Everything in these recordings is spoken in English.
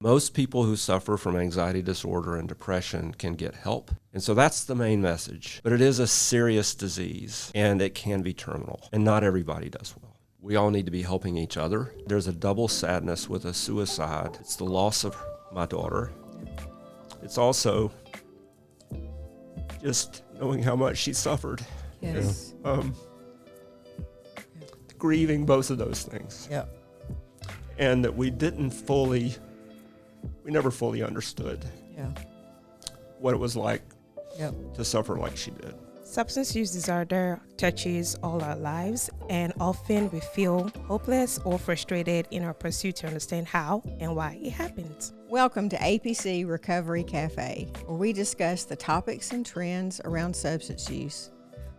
Most people who suffer from anxiety disorder and depression can get help. And so that's the main message. But it is a serious disease, and it can be terminal, and not everybody does well. We all need to be helping each other. There's a double sadness with a suicide. It's the loss of my daughter. It's also just knowing how much she suffered. Yes. Grieving both of those things. Yeah. And that we never fully understood what it was like to suffer like she did. Substance use disorder touches all our lives, and often we feel hopeless or frustrated in our pursuit to understand how and why it happens. Welcome to APC Recovery Cafe, where we discuss the topics and trends around substance use,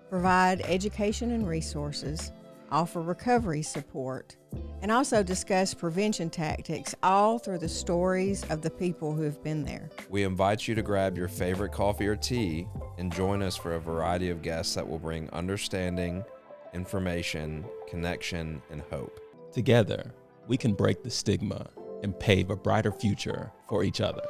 provide education and resources, offer recovery support, and also discuss prevention tactics, all through the stories of the people who have been there. We invite you to grab your favorite coffee or tea and join us for a variety of guests that will bring understanding, information, connection, and hope. Together, we can break the stigma and pave a brighter future for each other.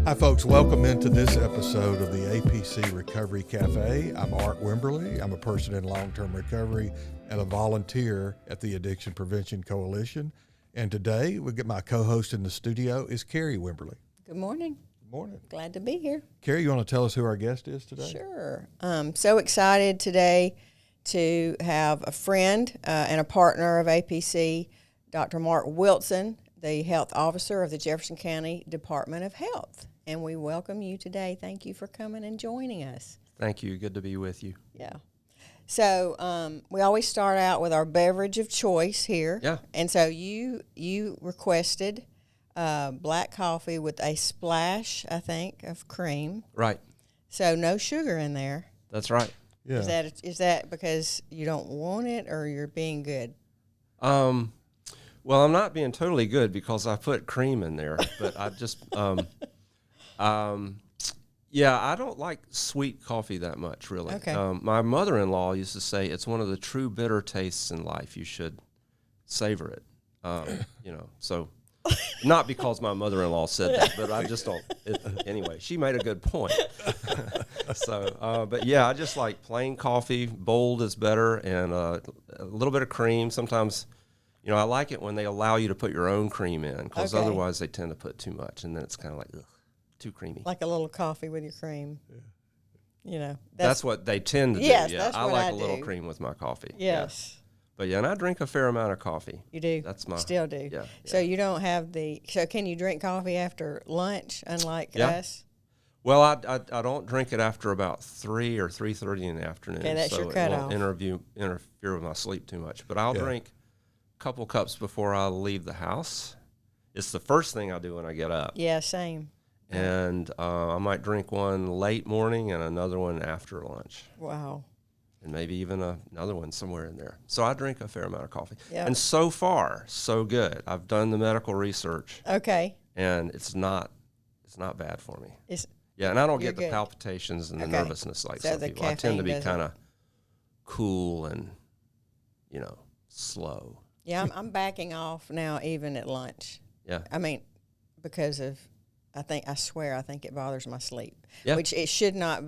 Hi folks, welcome into this episode of the APC Recovery Cafe. I'm Art Wimberly. I'm a person in long-term recovery and a volunteer at the Addiction Prevention Coalition. And today, we get my co-host in the studio is Carrie Wimberly. Good morning. Good morning. Glad to be here. Carrie, you want to tell us who our guest is today? Sure. So excited today to have a friend and a partner of APC, Dr. Mark Wilson, the health officer of the Jefferson County Department of Health. And we welcome you today. Thank you for coming and joining us. Thank you. Good to be with you. Yeah. So we always start out with our beverage of choice here. Yeah. And so you requested black coffee with a splash, I think, of cream. Right. So no sugar in there. That's right. Yeah. Is that because you don't want it, or you're being good? Well, I'm not being totally good because I put cream in there, but I just, yeah, I don't like sweet coffee that much, really. Okay. My mother-in-law used to say it's one of the true bitter tastes in life. You should savor it. So not because my mother-in-law said that, but I just don't. Anyway, she made a good point. But yeah, I just like plain coffee. Bold is better, and a little bit of cream. Sometimes, I like it when they allow you to put your own cream in, because Okay. otherwise they tend to put too much, and then it's kind of like, ugh, too creamy. Like a little coffee with your cream. Yeah. That's what they tend to do. Yes, Yeah, that's I what like I a little do. cream with my coffee. Yes. Yeah. But yeah, and I drink a fair amount of coffee. You do? That's my Still do. Yeah. So you don't have so can you drink coffee after lunch, unlike us? Well, I don't drink it after about 3 or 3:30 in the afternoon. Okay, that's so your it cutoff. won't interfere with my sleep too much. But I'll drink a couple cups before I leave the house. It's the first thing I do when I get up. Yeah, same. And I might drink one late morning and another one after lunch. Wow. And maybe even another one somewhere in there. So I drink a fair amount of coffee. Yeah. And so far, so good. I've done the medical research, Okay. and it's not bad for me. It's Yeah, and I don't You're get the good. palpitations and the Okay. nervousness like So some the people. I tend caffeine to be doesn't- kind of cool and, slow. Yeah, I'm backing off now even at lunch. Yeah. I mean, because of I think it bothers my sleep. Yeah. Which it should not,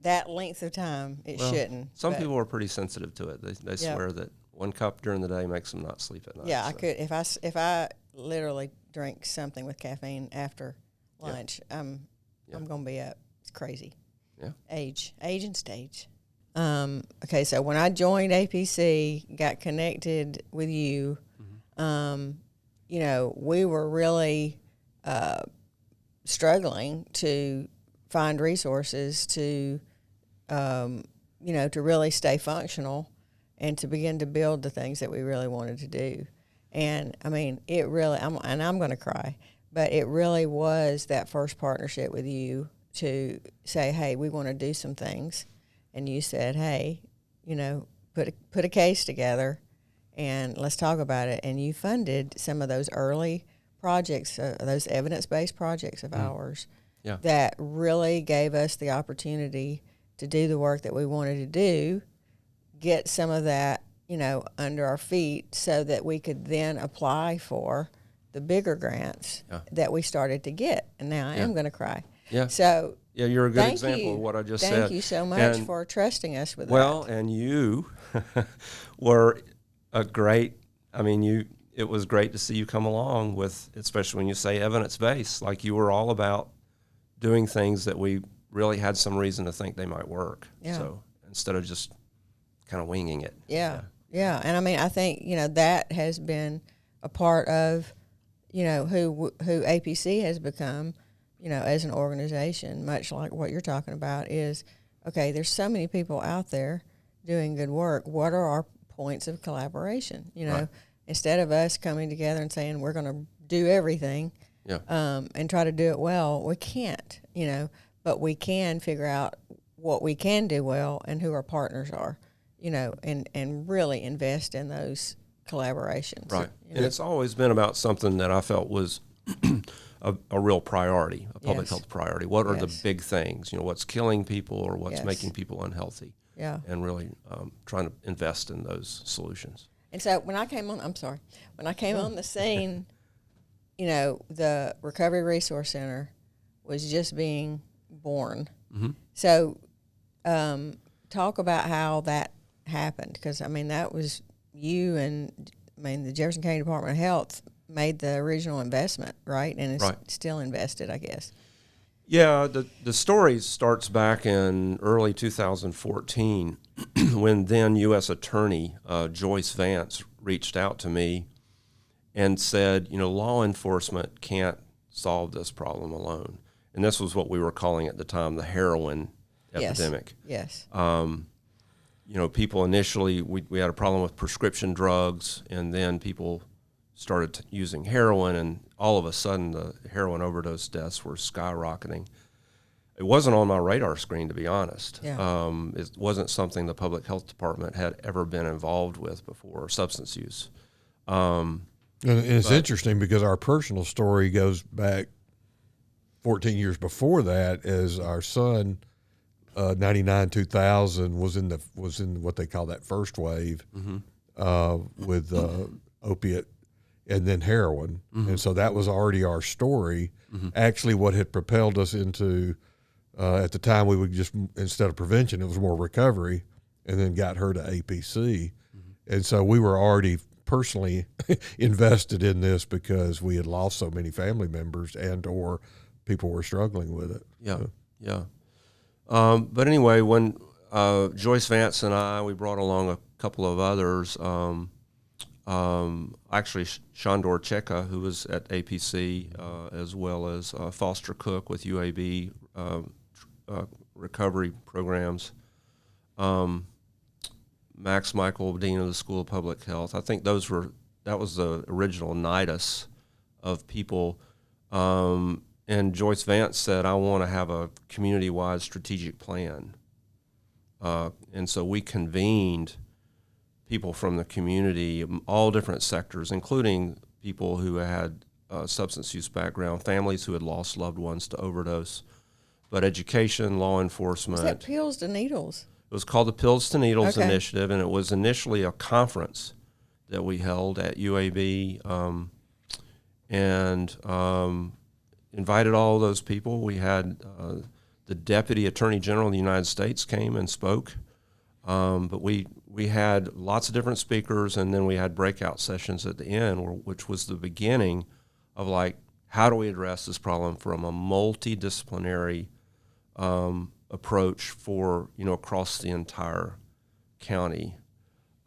that length of time, it Well, shouldn't. Some but people are pretty sensitive to it. They Yeah. swear that 1 cup during the day makes them not sleep at night. Yeah, I so. could if I literally drink something with caffeine after lunch, I'm gonna be up. It's crazy. Yeah. Age and stage. Okay, so when I joined APC, got connected with you, we were really struggling to find resources to really stay functional and to begin to build the things that we really wanted to do. And I mean, it really, I'm going to cry, but it really was that first partnership with you to say, hey, we want to do some things. And you said, hey, put a case together and let's talk about it. And you funded some of those early projects, those evidence-based projects of ours that really gave us the opportunity to do the work that we wanted to do, get some of that, under our feet so that we could then apply for the bigger grants that we started to get. And now I am going to cry. Yeah. So yeah, you're a good thank example you. of what I just Thank said. you so much And- for trusting us with Well, that. and you were a great, it was great to see you come along with, especially when you say evidence-based, like you were all about doing things that we really had some reason to think they might work. Yeah. So instead of just kind of winging it. Yeah. And I think, that has been a part of, who APC has become, as an organization, much like what you're talking about is, okay, there's so many people out there doing good work. What are our points of collaboration? Right. Instead of us coming together and saying we're going to do everything and try to do it well, we can't, but we can figure out what we can do well and who our partners are, and really invest in those collaborations. Right. And it's always been about something that I felt was a real priority, a public health priority. What are the big things? What's killing people or what's making people unhealthy? Yeah. And really trying to invest in those solutions. And so when I came on, when I came on the scene, the Recovery Resource Center was just being born. Mm-hmm. So talk about how that happened, because, that was you and, the Jefferson County Department of Health made the original investment, right? And it's still invested, I guess. Yeah, the story starts back in early 2014 when then U.S. Attorney Joyce Vance reached out to me and said, law enforcement can't solve this problem alone. And this was what we were calling at the time the heroin epidemic. Yes. People initially, we had a problem with prescription drugs, and then people started using heroin, and all of a sudden the heroin overdose deaths were skyrocketing. It wasn't on my radar screen, to be honest. Yeah. It wasn't something the public health department had ever been involved with before, substance use. And it's interesting because our personal story goes back 14 years before that, as our son, 99-2000, was in what they call that first wave with opiate and then heroin. And so that was already our story. Actually, what had propelled us into, at the time, we would just, instead of prevention, it was more recovery, and then got her to APC. And so we were already personally invested in this because we had lost so many family members and or people were struggling with it. Yeah. But anyway, when Joyce Vance and we brought along a couple of others, actually Shandor Cheka, who was at APC, as well as Foster Cook with UAB recovery programs, Max Michael, Dean of the School of Public Health. I think that was the original nidus of people. And Joyce Vance said, I want to have a community-wide strategic plan. And so we convened people from the community, all different sectors, including people who had substance use background, families who had lost loved ones to overdose, but education, law enforcement. Was that Pills to Needles? It was called the Pills to Needles Okay. Initiative, and it was initially a conference that we held at UAB, and invited all those people. We had the Deputy Attorney General of the United States came and spoke, but we had lots of different speakers, and then we had breakout sessions at the end, which was the beginning of how do we address this problem from a multidisciplinary approach for across the entire county,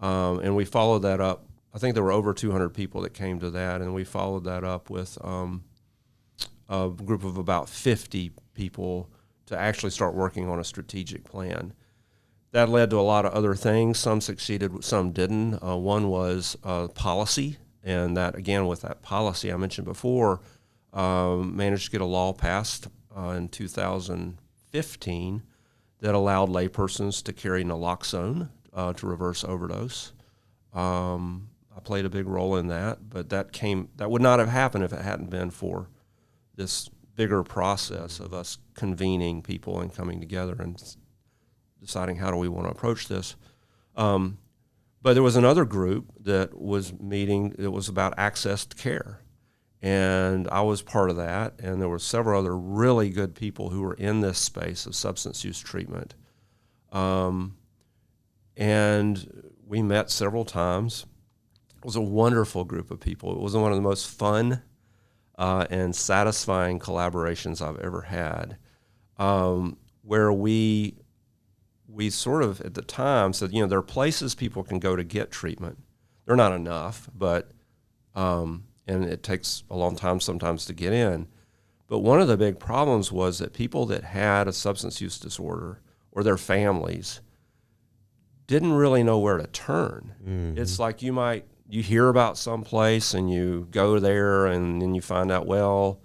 and we followed that up. I think there were over 200 people that came to that, and we followed that up with a group of about 50 people to actually start working on a strategic plan. That led to a lot of other things. Some succeeded, some didn't. One was policy, and that, again, with that policy I mentioned before, managed to get a law passed in 2015 that allowed laypersons to carry naloxone to reverse overdose. I played a big role in that, but that would not have happened if it hadn't been for this bigger process of us convening people and coming together and deciding how do we want to approach this. But there was another group that was meeting. It was about access to care. And I was part of that. And there were several other really good people who were in this space of substance use treatment. And we met several times. It was a wonderful group of people. It was one of the most fun and satisfying collaborations I've ever had, where we sort of at the time said, there are places people can go to get treatment. They're not enough, but and it takes a long time sometimes to get in. But one of the big problems was that people that had a substance use disorder or their families didn't really know where to turn. Mm-hmm. It's like you hear about some place and you go there and then you find out, well,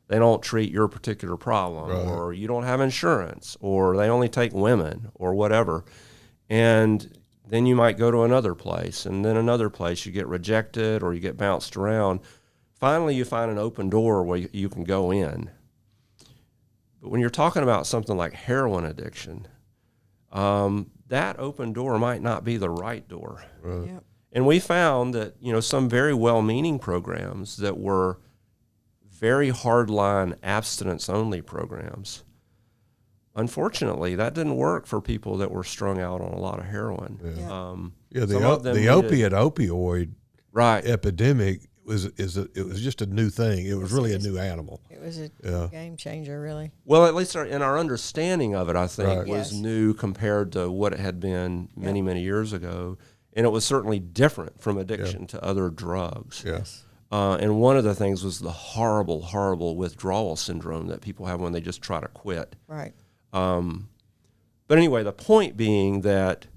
they don't treat your particular problem, right, or you don't have insurance, or they only take women, or whatever. And then you might go to another place, and then another place. You get rejected or you get bounced around. Finally, you find an open door where you can go in. But when you're talking about something like heroin addiction, that open door might not be the right door. Right. Yep. And we found that, some very well-meaning programs that were very hardline abstinence-only programs, unfortunately, that didn't work for people that were strung out on a lot of heroin. Yeah, the opioid epidemic it was just a new thing. It was really a new animal. It was a game changer, really. Well, at least in our understanding of it, I think, was new compared to what it had been many, many years ago. And it was certainly different from addiction to other drugs. Yes. And one of the things was the horrible, horrible withdrawal syndrome that people have when they just try to quit. Right. But anyway, the point being that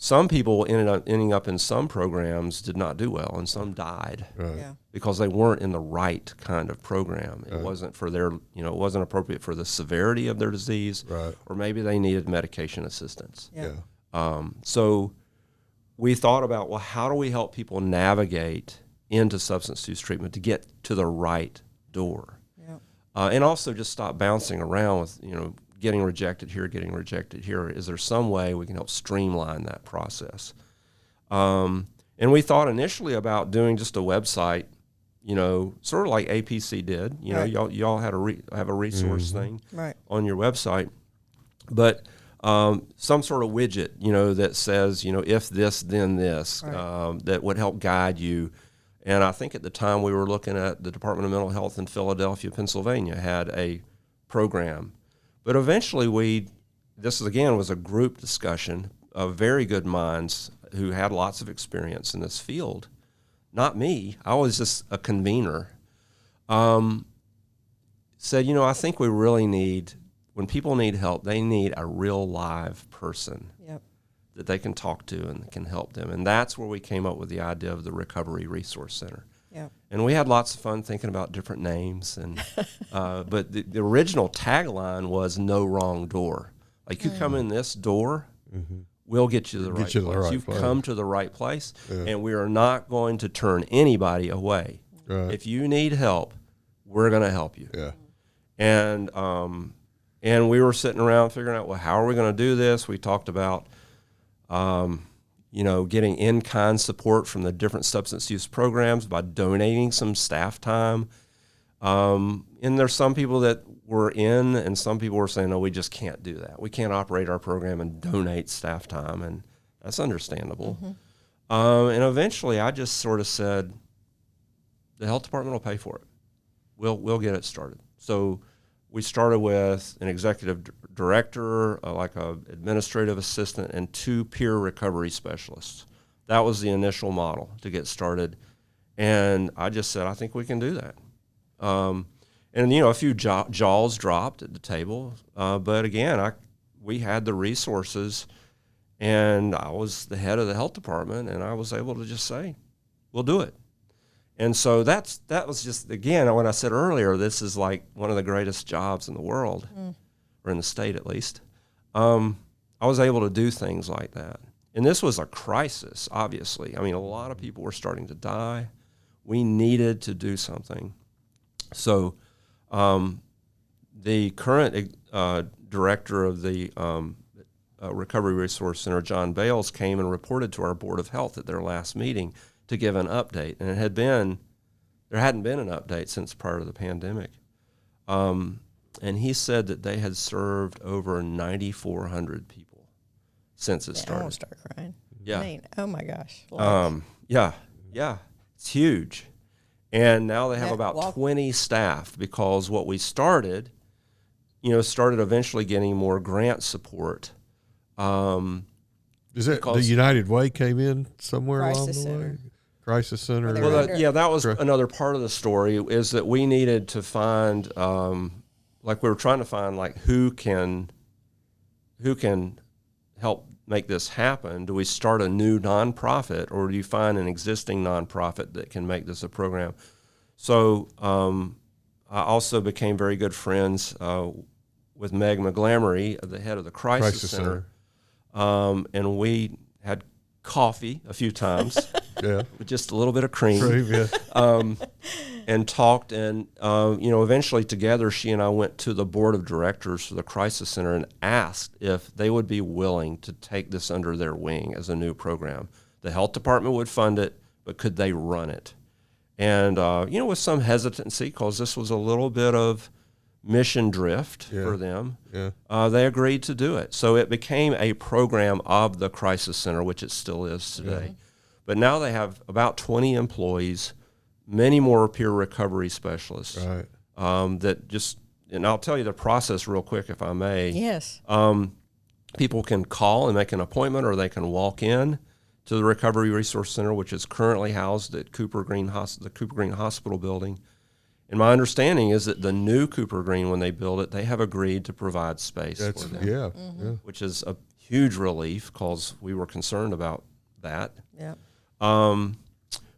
some people ending up in some programs did not do well, and some died because they weren't in the right kind of program. It wasn't for their, it wasn't appropriate for the severity of their disease, or maybe they needed medication assistance. So we thought about, well, how do we help people navigate into substance use treatment to get to the right door? And also just stop bouncing around with, getting rejected here. Is there some way we can help streamline that process? And we thought initially about doing just a website, sort of like APC did. Y'all had have a resource thing on your website, but some sort of widget, that says, if this, then this, that would help guide you. And I think at the time we were looking at the Department of Mental Health in Philadelphia, Pennsylvania, had a program. But eventually this was a group discussion of very good minds who had lots of experience in this field. Not me. I was just a convener. Said, I think we really need, when people need help, they need a real live person that they can talk to and can help them. And that's where we came up with the idea of the Recovery Resource Center. And we had lots of fun thinking about different names, and but the original tagline was "No wrong door." Like, you come in this door, we'll get you to the right place. You've come to the right place, and we are not going to turn anybody away. If you need help, we're going to help you. And we were sitting around figuring out, well, how are we going to do this? We talked about getting in-kind support from the different substance use programs by donating some staff time. And there's some people that were in, and some people were saying, no, we just can't do that. We can't operate our program and donate staff time, and that's understandable. And eventually I just sort of said, the health department will pay for it. We'll get it started. So we started with an executive director, like an administrative assistant, and 2 peer recovery specialists. That was the initial model to get started. And I just said, I think we can do that. And, a few jaws dropped at the table. But again, we had the resources, and I was the head of the health department, and I was able to just say, we'll do it. And so that was just, again, when I said earlier, this is like one of the greatest jobs in the world, or in the state at least. I was able to do things like that. And this was a crisis, obviously. I mean, a lot of people were starting to die. We needed to do something. So the current director of the Recovery Resource Center, John Bales, came and reported to our Board of Health at their last meeting to give an update. And there hadn't been an update since prior to the pandemic. And he said that they had served over 9,400 people since it I started. won't start crying. Yeah. I mean, oh my gosh. Yeah, it's huge. And now they have That about walk- 20 staff, because what we started eventually getting more grant support. Is it the Because- United Way came in somewhere along Crisis the way? Center. Crisis Center. They're Well, under- that was another part of the story, is that we needed to find, like we were trying to find, like who can help make this happen. Do we start a new nonprofit, or do you find an existing nonprofit that can make this a program? So I also became very good friends with Meg McGlamory, the head of the Crisis Center. And we had coffee a few times. Yeah. With just a little bit of cream. Yeah. And talked, and eventually together she and I went to the board of directors for the Crisis Center and asked if they would be willing to take this under their wing as a new program. The health department would fund it, but could they run it? And with some hesitancy, because this was a little bit of mission drift for them, they agreed to do it. So it became a program of the Crisis Center, which it still is today. Yeah. But now they have about 20 employees, many more peer recovery specialists. Right. And I'll tell you the process real quick, if I may. Yes. People can call and make an appointment, or they can walk in to the Recovery Resource Center, which is currently housed at the Cooper Green Hospital building. And my understanding is that the new Cooper Green, when they build it, they have agreed to provide space for them. Yeah. Which is a huge relief, because we were concerned about that. Yeah.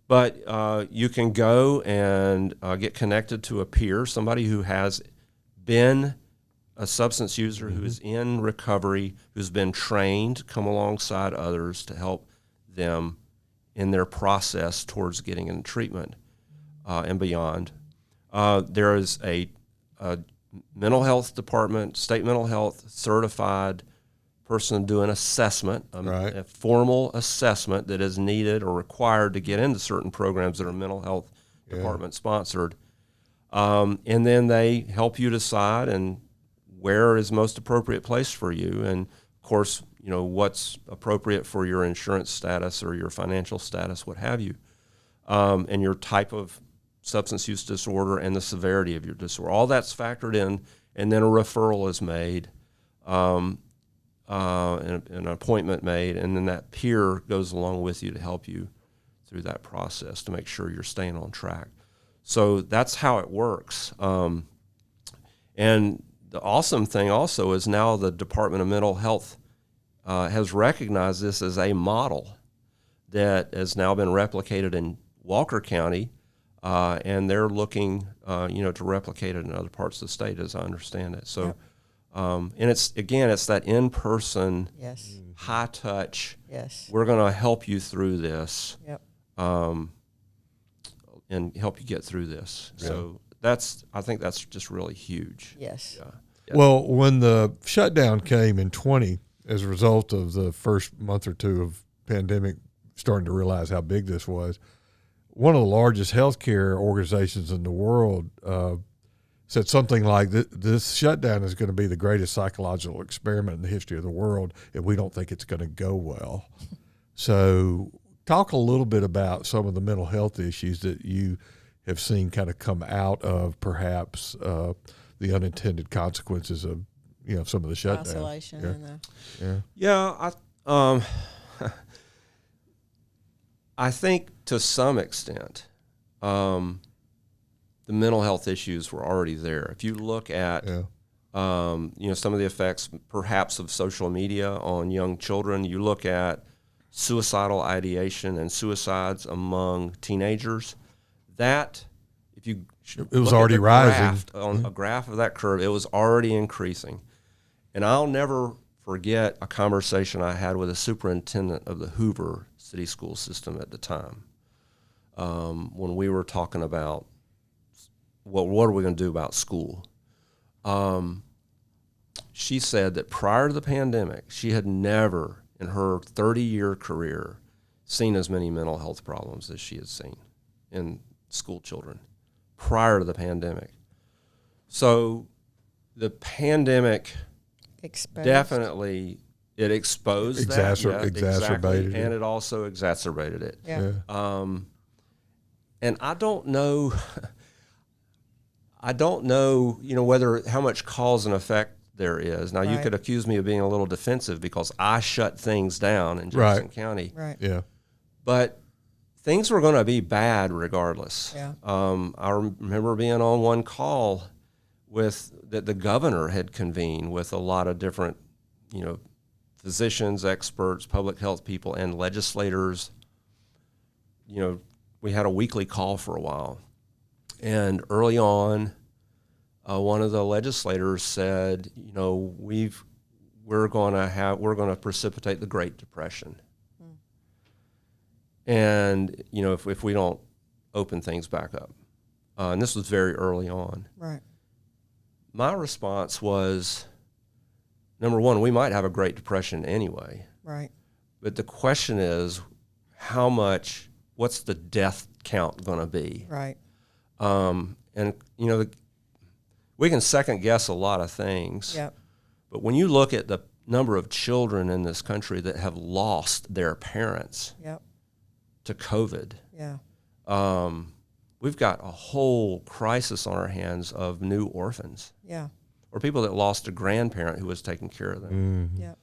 But you can go and get connected to a peer, somebody who has been a substance user, who is in recovery, who's been trained to come alongside others to help them in their process towards getting in treatment and beyond. There is a mental health department, state mental health certified person do an assessment, a formal assessment that is needed or required to get into certain programs that are mental health department sponsored. And then they help you decide and where is most appropriate place for you. And of course, what's appropriate for your insurance status or your financial status, what have you, and your type of substance use disorder and the severity of your disorder. All that's factored in, and then a referral is made. And an appointment made, and then that peer goes along with you to help you through that process to make sure you're staying on track. So that's how it works. And the awesome thing also is now the Department of Mental Health has recognized this as a model that has now been replicated in Walker County, and they're looking, to replicate it in other parts of the state, as I understand it. So. And it's that in-person, high touch. Yes. We're going to help you through this. Yep. And help you get through this. Yeah. So I think that's just really huge. Yes. Yeah. Well, when the shutdown came in 20, as a result of the first month or two of pandemic, starting to realize how big this was, one of the largest healthcare organizations in the world said something like, this shutdown is going to be the greatest psychological experiment in the history of the world, and we don't think it's going to go well. So talk a little bit about some of the mental health issues that you have seen kind of come out of perhaps the unintended consequences of, some of the shutdown. Isolation. I think to some extent, the mental health issues were already there. If you look at, some of the effects perhaps of social media on young children, you look at suicidal ideation and suicides among teenagers, that if you it was already rising on a graph of that curve, it was already increasing. And I'll never forget a conversation I had with a superintendent of the Hoover City School System at the time, when we were talking about what are we going to do about school? she said that prior to the pandemic, she had never in her 30-year career seen as many mental health problems as she had seen in school children prior to the pandemic. So the pandemic Exposed. definitely, it exposed Exacerbated exactly, it. and it also exacerbated it. Yeah. And I don't know, whether how much cause and effect there is. Now, you Right. could accuse me of being a little defensive because I shut things down in Jefferson County. Right. Yeah. But things were going to be bad regardless. Yeah. I remember being on one call that the governor had convened with a lot of different, physicians, experts, public health people, and legislators. We had a weekly call for a while. And early on, one of the legislators said, we're going to precipitate the Great Depression. And, if we don't open things back up. And this was very early on. Right. My response was, number one, we might have a Great Depression anyway. Right. But the question is, what's the death count going to be? Right. And, we can second guess a lot of things. Yep. But when you look at the number of children in this country that have lost their parents Yep. to COVID, Yeah. we've got a whole crisis on our hands of new orphans Yeah. or people that lost a grandparent who was taking care of them. Yep.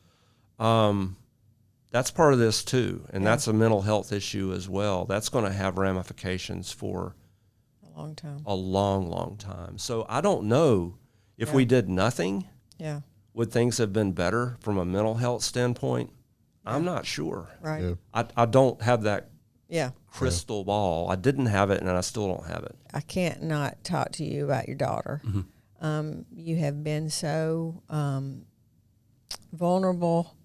That's part of this too, and Yeah. that's a mental health issue as well. That's going to have ramifications for A long time. a long, long time. So I don't know if Yeah. we did nothing, Yeah. would things have been better from a mental health standpoint? I'm not sure. Right. Yeah. I don't have that Yeah. crystal ball. I didn't have it, and I still don't have it. I can't not talk to you about your daughter. You have been so vulnerable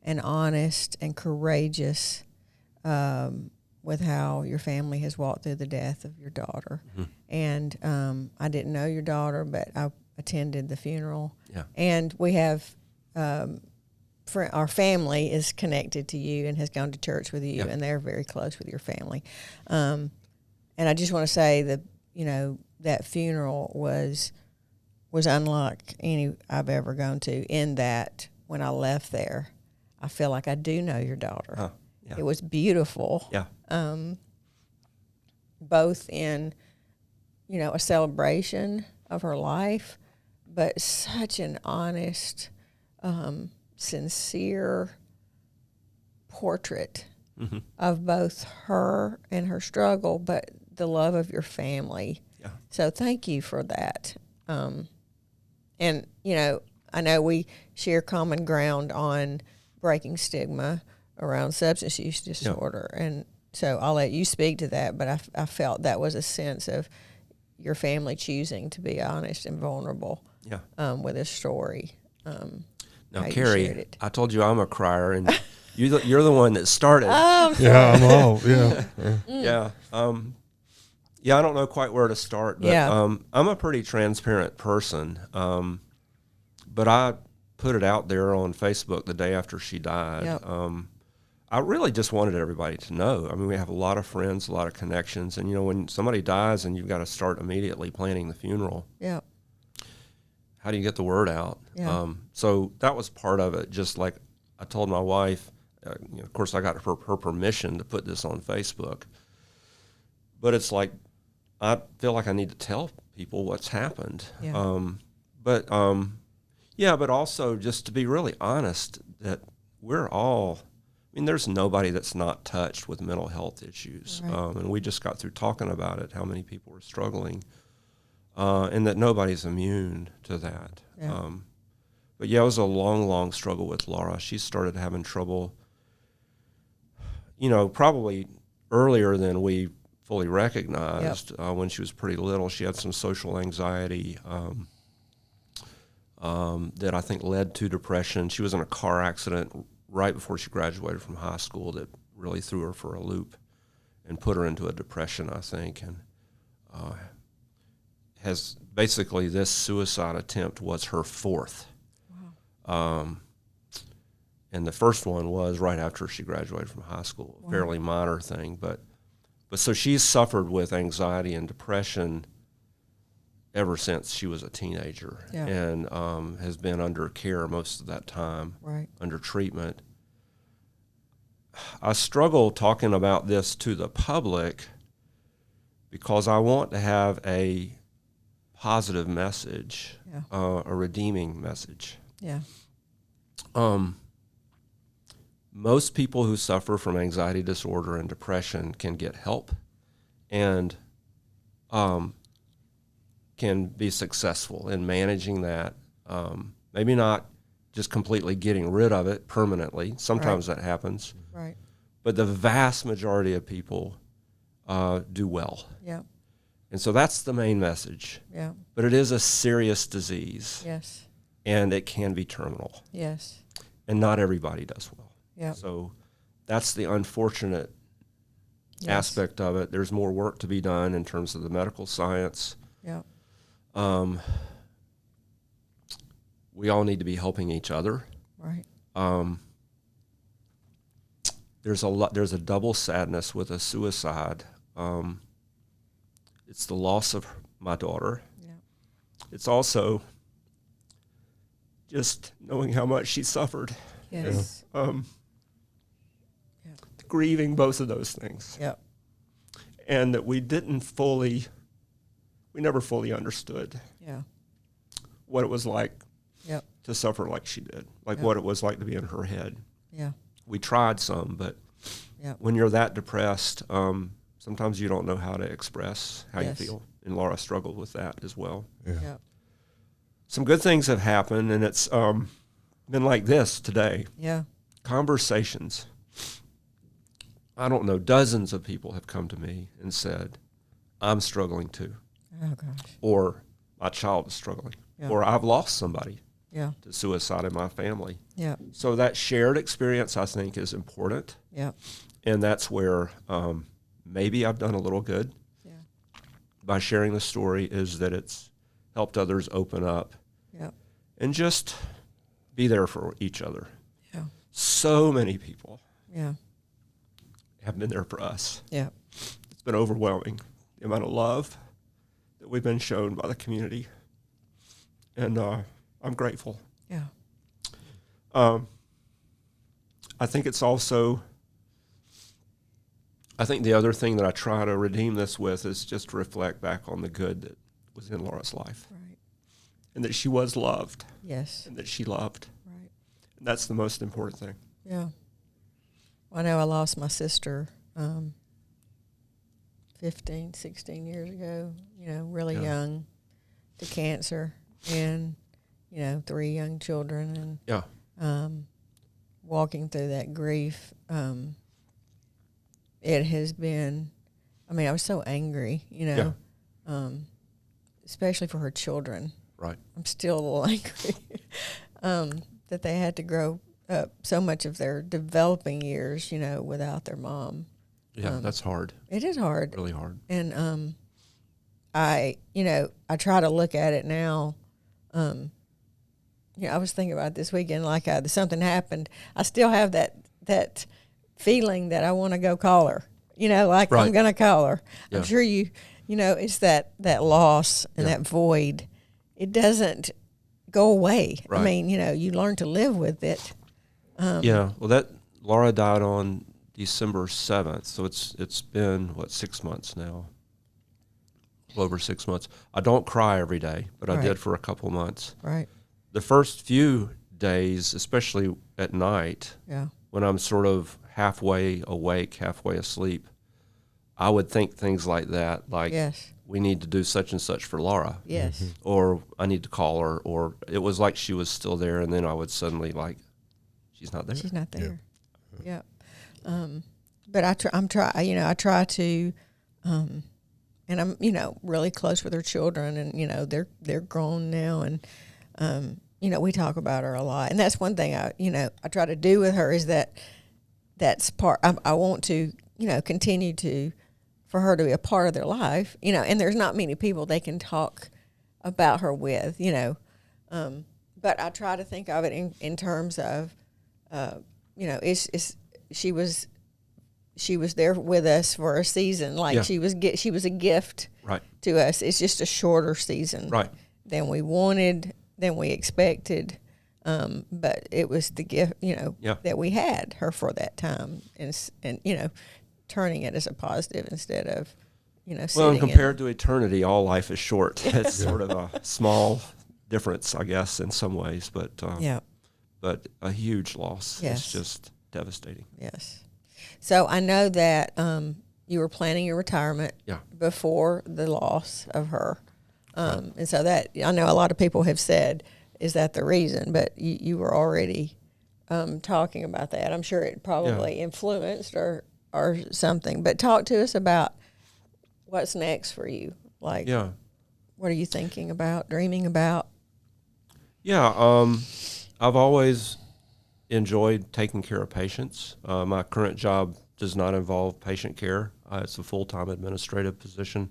and honest and courageous with how your family has walked through the death of your daughter. And I didn't know your daughter, but I attended the funeral. Yeah. And we have our family is connected to you and has gone to church with you, Yeah. and they're very close with your family. And I just want to say that that funeral was unlike any I've ever gone to. In that, when I left there, I feel like I do know your daughter. Huh. Yeah. It was beautiful. Yeah. Both in a celebration of her life, but such an honest, sincere portrait of both her and her struggle, but the love of your family. Yeah. So thank you for that. And, I know we share common ground on breaking stigma around substance use disorder. Yeah. And so I'll let you speak to that, but I felt that was a sense of your family choosing to be honest and vulnerable with a story. Now, Carrie, I told you I'm a crier, and you're the one that started. Yeah, I'm all, yeah. Yeah. I don't know quite where to start, but I'm a pretty transparent person. But I put it out there on Facebook the day after she died. Yep. I really just wanted everybody to know. I mean, we have a lot of friends, a lot of connections, and when somebody dies and you've got to start immediately planning the funeral. Yeah. How do you get the word out? Yeah. So that was part of it. Just like I told my wife, of course I got her permission to put this on Facebook, but it's like, I feel like I need to tell people what's happened. Yeah. But also just to be really honest that we're all, there's nobody that's not touched with mental health issues. Right. And we just got through talking about it, how many people are struggling, and that nobody's immune to that. Yeah. But it was a long, long struggle with Laura. She started having trouble, probably earlier than we fully recognized. Yep. When she was pretty little, she had some social anxiety that I think led to depression. She was in a car accident right before she graduated from high school that really threw her for a loop and put her into a depression, I think, and has basically this suicide attempt was her fourth. And the first one was right after she graduated from high school, a fairly minor thing. But so she's suffered with anxiety and depression ever since she was a teenager, and has been under care most of that time, under treatment. I struggle talking about this to the public because I want to have a positive message, a redeeming message. Yeah. Most people who suffer from anxiety disorder and depression can get help and can be successful in managing that. Maybe not just completely getting rid of it permanently. Sometimes that happens. Right. But the vast majority of people do well. Yeah. And so that's the main message. Yeah. But it is a serious disease. Yes. And it can be terminal. Yes. And not everybody does well. Yeah. So that's the unfortunate aspect of it. There's more work to be done in terms of the medical science. Yeah. We all need to be helping each other. Right. There's a double sadness with a suicide. It's the loss of my daughter. Yeah. It's also just knowing how much she suffered. Yes. Grieving both of those things. Yep. And that we never fully understood what it was like to suffer like she did, what it was like to be in her head. Yeah. We tried some, but when you're that depressed, sometimes you don't know how to express how you feel. And Laura struggled with that as well. Yeah. Some good things have happened, and it's been like this today. Yeah. Conversations. I don't know, dozens of people have come to me and said, I'm struggling too. Oh, gosh. Or my child is struggling. Or I've lost somebody to suicide in my family. Yeah. So that shared experience, I think, is important. Yeah. And that's where maybe I've done a little good by sharing the story, is that it's helped others open up and just be there for each other. Yeah. So many people have been there for us. Yeah. It's been overwhelming, the amount of love that we've been shown by the community. And I'm grateful. Yeah. I think it's also, I think the other thing that I try to redeem this with is just to reflect back on the good that was in Laura's life. Right. And that she was loved. Yes. And that she loved. Right. And that's the most important thing. Yeah. Well, I know I lost my sister 15, 16 years ago, really young, to cancer, and, 3 young children, and walking through that grief. It has been, I was so angry, especially for her children. Right. I'm still a little angry that they had to grow up so much of their developing years, without their mom. Yeah, that's hard. It is hard. Really hard. And I try to look at it now. I was thinking about it this weekend, something happened. I still have that feeling that I want to go call her. Right. I'm going to call her. Yeah. I'm sure it's that loss and that void. It doesn't go away. Right. You learn to live with it. Well, Laura died on December 7th, so it's been, 6 months now? A little over 6 months. I don't cry every day, but I did for a couple months. Right. The first few days, especially at night, when I'm sort of halfway awake, halfway asleep, I would think things like that, we need to do such and such for Laura. Yes. Or I need to call her, or it was like she was still there, and then I would suddenly she's not there. She's not there. Yeah. But I try to, and I'm, really close with her children, and, they're grown now, and, we talk about her a lot. And that's one thing I try to do with her, is that's part, I want to, continue for her to be a part of their life, and there's not many people they can talk about her with, but I try to think of it in terms of, she was there with us for a season, like she was a gift Right. to us. It's just a shorter season Right. than we wanted, than we expected. But it was the gift, that we had her for that time, and turning it as a positive instead of, Well, and compared to eternity, all life is short. It's sort of a small difference, I guess, in some ways, but a huge loss. Yes. It's just devastating. Yes. So I know that you were planning your retirement before the loss of her. And so that, I know a lot of people have said, is that the reason? But you were already talking about that. I'm sure it probably influenced or something. But talk to us about what's next for you. Like, what are you thinking about, dreaming about? Yeah, I've always enjoyed taking care of patients. My current job does not involve patient care. It's a full-time administrative position.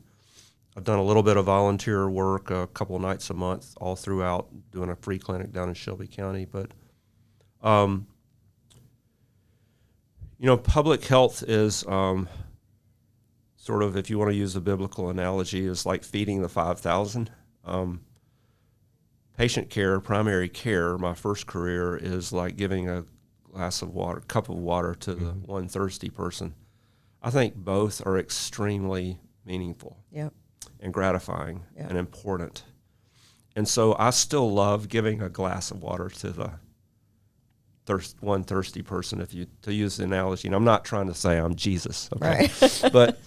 I've done a little bit of volunteer work a couple of nights a month all throughout, doing a free clinic down in Shelby County. But, public health is sort of, if you want to use a biblical analogy, is like feeding the 5,000. Patient care, primary care, my first career, is like giving a cup of water to the one thirsty person. I think both are extremely meaningful and gratifying and important. And so I still love giving a glass of water to the one thirsty person, to use the analogy. And I'm not trying to say I'm Jesus, okay? Right. But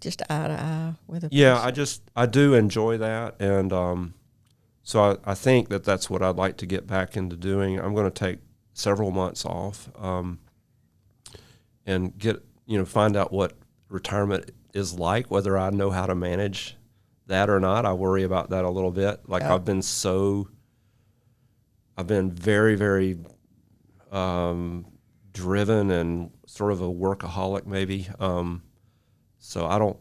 just eye to eye with a person. I do enjoy that, and so I think that's what I'd like to get back into doing. I'm going to take several months off and find out what retirement is like, whether I know how to manage that or not. I worry about that a little bit. Like I've been very, very driven and sort of a workaholic maybe. So I don't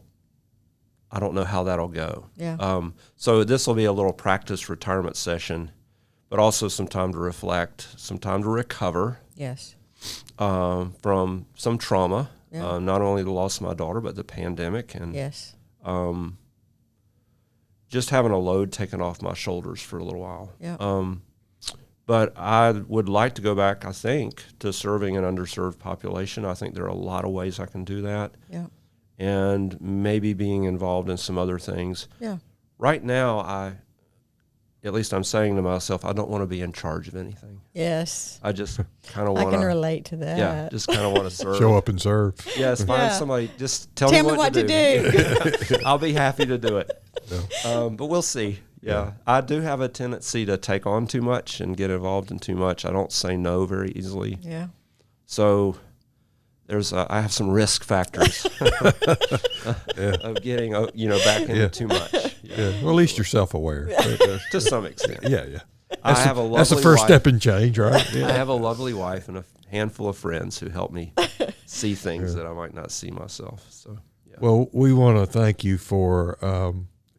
know how that'll go. Yeah. So this will be a little practice retirement session, but also some time to reflect, some time to recover. Yes. From some trauma, not only the loss of my daughter, but the pandemic, and just having a load taken off my shoulders for a little while. Yeah. But I would like to go back, I think, to serving an underserved population. I think there are a lot of ways I can do that. Yeah. And maybe being involved in some other things. Yeah. Right now, at least I'm saying to myself, I don't want to be in charge of anything. Yes. I just kind of want to. I can relate to that. Yeah, just kind of want to serve. Show up and serve. Yes, find somebody. Just tell me what to do. I'll be happy to do it. Yeah. But we'll see. Yeah, I do have a tendency to take on too much and get involved in too much. I don't say no very easily. Yeah. So I have some risk factors of getting back into too much. Yeah. Well, at least you're self-aware. To some extent. Yeah. That's the first step in change, right? Yeah. I have a lovely wife and a handful of friends who help me see things that I might not see myself. So, yeah. Well, we want to thank you for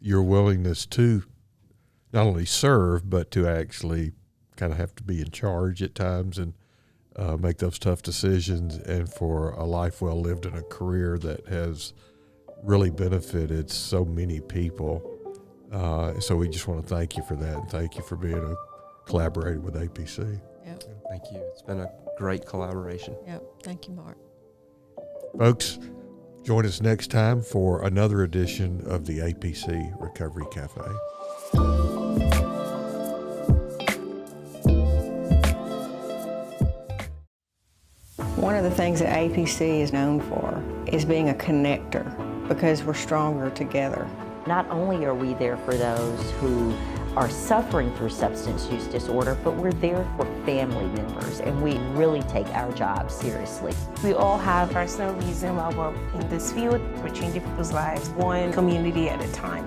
your willingness to not only serve, but to actually kind of have to be in charge at times and make those tough decisions, and for a life well lived and a career that has really benefited so many people. So we just want to thank you for that, and thank you for being a collaborator with APC. Yep. Thank you. It's been a great collaboration. Yep. Thank you, Mark. Folks, join us next time for another edition of the APC Recovery Cafe. One of the things that APC is known for is being a connector, because we're stronger together. Not only are we there for those who are suffering through substance use disorder, but we're there for family members, and we really take our job seriously. We all have personal reason why we're in this field. We're changing people's lives one community at a time.